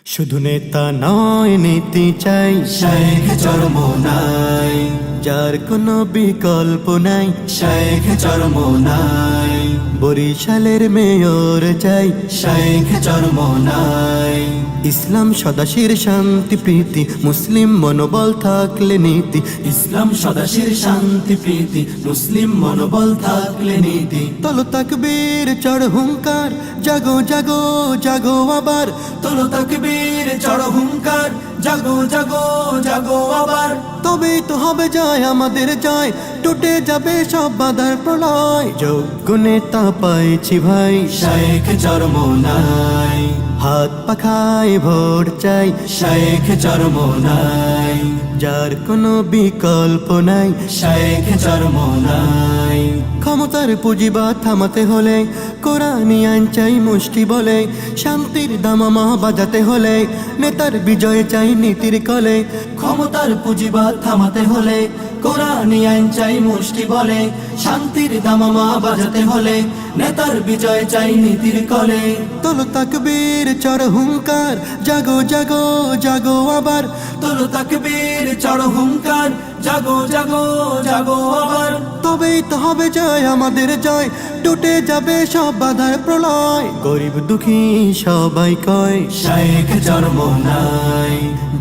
শুধু নেতা নয় নীতি চাই, শেখ চরমোনাই, যার কোনো বিকল্প নাই। শেখ চরমোনাই, বরিশালের মেয়র চাই, শেখ চরমোনাই, ইসলাম সদাশির শান্তি প্রীতি, মুসলিম মনোবল থাকলে নীতি। ইসলাম সদাশির শান্তি প্রীতি, মুসলিম মনোবল থাকলে নীতি। তলো তাকবীর চড় হুঙ্কার, জাগো জাগো জাগো আবার। তোলো তাকবীর চড় হুঙ্কার, জাগো জাগো জাগো আবার। তবেই তো হবে জয়, আমাদের জয়, টুটে যাবে সব বাধার প্রলয়। যোগ্য নেতা পাইছি ভাই, শেখ চরমোনাই, হাত পাখায় ভোট চাই, শেখ চরমোনাই, যার কোনো বিকল্প নাই। শেখ চরমোনাই, ক্ষমতার পুঁজিবাদ থামাতে হলে কোরআনি আইন চাই মুষ্টি বলে। শান্তির দামামা বাজাতে হলে নেতার বিজয় চাই নীতির কলে। ক্ষমতার পুঁজিবাদ থামাতে হলে কোরআনি আইন চাই মুষ্টি বলে। শান্তির দামামা বাজাতে হলে নেতার বিজয় চাই নীতির কলে। তোলো তাকবীর চড় হুঙ্কার, জাগো জাগো জাগো আবার। তোলো তাকবীর চড় হুঙ্কার, জাগো জাগো জাগো আবার। তবেই তো হবে জয়, আমাদের জয়, টুটে যাবে সব বাধার প্রলয়। গরিব দুঃখী সবাই কয়, শেখ চরমোনাই,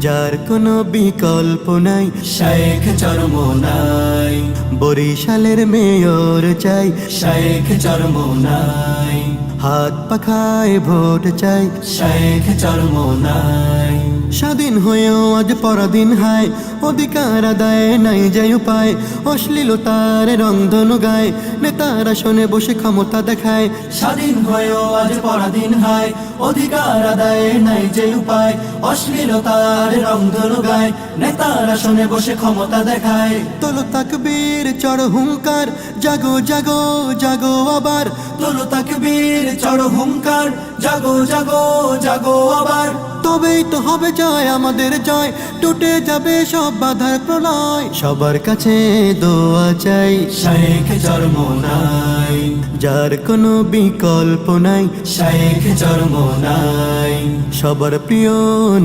যার কোনো বিকল্প নাই। শেখ চরমোনাই, বরিশালের মেয়র চাই, শেখ চরমোনাই, হাত পাখায় ভোট চাই। শেখ চরমোনাই, স্বাধীন হয়েও আজ পরাধীন হায়, অধিকার আদায় নাই যে উপায়। অশ্লীলতার রংধনু গায়, নেতারা শোনে বসে ক্ষমতা দেখায়। স্বাধীন হয়েও আজ পরাধীন হয়, অধিকার আদায়ে নাই যে উপায়। অশ্লীলতার রংধনু গায়, নেতারা শোনে বসে ক্ষমতা দেখায়। তোলো তাকবীর চড় হুঙ্কার, জাগো জাগো জাগো আবার। তোলো তাকবীর চড় হুঙ্কার, জাগো জাগো জাগো আবার। তবেই তো হবে জয়, আমাদের জয়, টুটে যাবে সব বাধার প্রলয়। সবার কাছে দোয়া চাই, শেখ চরমোনাই, যার কোনো বিকল্প নাই। শেখ চরমোনাই, সবার প্রিয়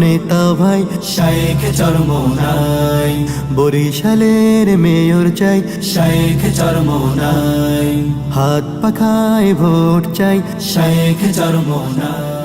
নেতা ভাই, শেখ চরমোনাই, বরিশালের মেয়র চাই। শেখ চরমোনাই, হাত পাখায় ভোট চাই। শেখ চরমোনাই।